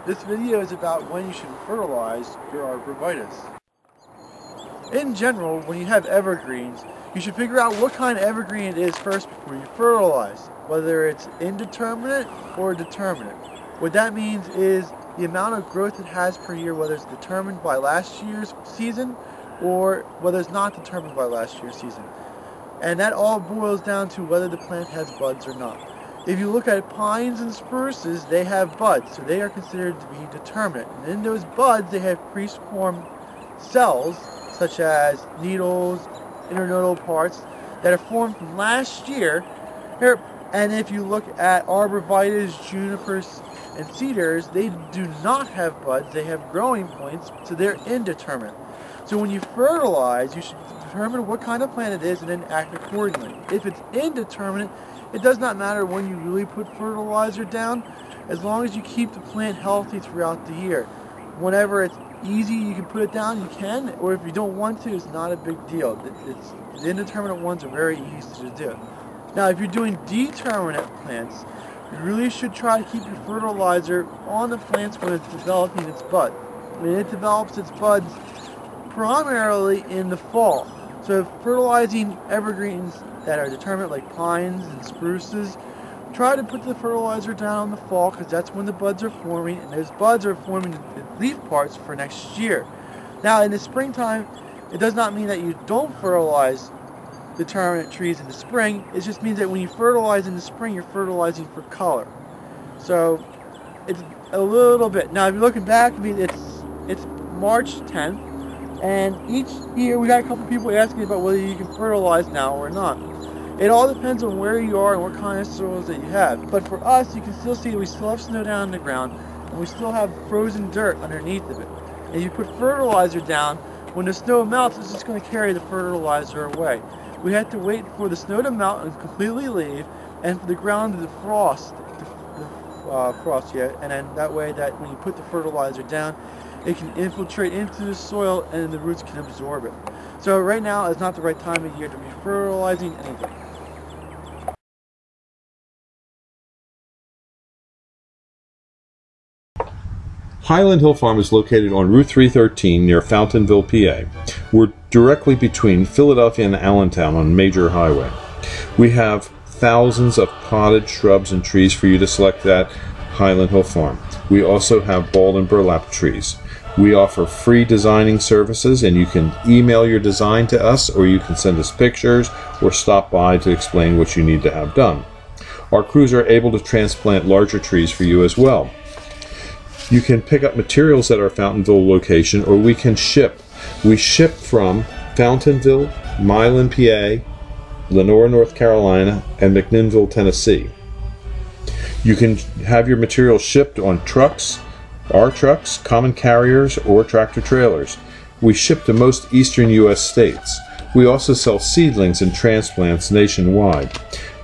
This video is about when you should fertilize your arborvitae. In general, when you have evergreens, you should figure out what kind of evergreen it is first before you fertilize, whether it's indeterminate or determinate. What that means is the amount of growth it has per year, whether it's determined by last year's season or whether it's not determined by last year's season. And that all boils down to whether the plant has buds or not. If you look at pines and spruces, they have buds, so they are considered to be determinate. And in those buds, they have pre-formed cells, such as needles, internodal parts, that are formed from last year. And if you look at arborvitaes, junipers, and cedars, they do not have buds, they have growing points, so they're indeterminate. So when you fertilize, you should determine what kind of plant it is and then act accordingly. If it's indeterminate, it does not matter when you really put fertilizer down, as long as you keep the plant healthy throughout the year. Whenever it's easy, you can put it down, you can, or if you don't want to, it's not a big deal. The indeterminate ones are very easy to do. Now, if you're doing determinate plants, you really should try to keep your fertilizer on the plants when it's developing its bud. And it develops its buds primarily in the fall. So fertilizing evergreens that are determinate, like pines and spruces, try to put the fertilizer down in the fall, because that's when the buds are forming, and those buds are forming the leaf parts for next year. Now in the springtime, it does not mean that you don't fertilize determinate trees in the spring. It just means that when you fertilize in the spring, you're fertilizing for color. So it's a little bit. Now if you're looking back, I mean, it's March 10th, and each year we got a couple people asking about whether you can fertilize now or not. It all depends on where you are and what kind of soils that you have. But for us, you can still see we still have snow down on the ground, and we still have frozen dirt underneath of it. And you put fertilizer down, when the snow melts, it's just going to carry the fertilizer away. We have to wait for the snow to melt and completely leave, and for the ground to defrost, and then that way that when you put the fertilizer down, it can infiltrate into the soil and the roots can absorb it. So right now is not the right time of year to be fertilizing anything. Highland Hill Farm is located on Route 313 near Fountainville, PA. We're directly between Philadelphia and Allentown on a major highway. We have thousands of potted shrubs and trees for you to select at Highland Hill Farm. We also have bald and burlap trees. We offer free designing services, and you can email your design to us, or you can send us pictures or stop by to explain what you need to have done. Our crews are able to transplant larger trees for you as well. You can pick up materials at our Fountainville location, or we can ship. We ship from Fountainville, Milan, PA, Lenore, North Carolina, and McMinnville, Tennessee. You can have your materials shipped on trucks, our trucks, common carriers, or tractor trailers. We ship to most eastern U.S. states. We also sell seedlings and transplants nationwide.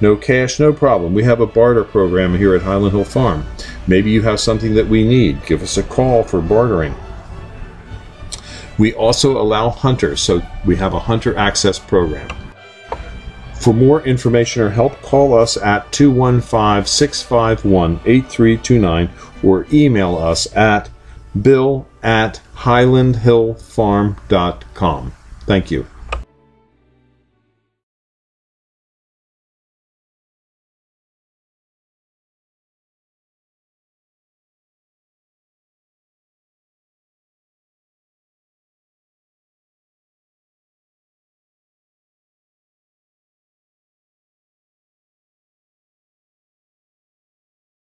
No cash, no problem. We have a barter program here at Highland Hill Farm. Maybe you have something that we need. Give us a call for bartering. We also allow hunters, so we have a hunter access program. For more information or help, call us at 215-651-8329 or email us at bill@highlandhillfarm.com. Thank you.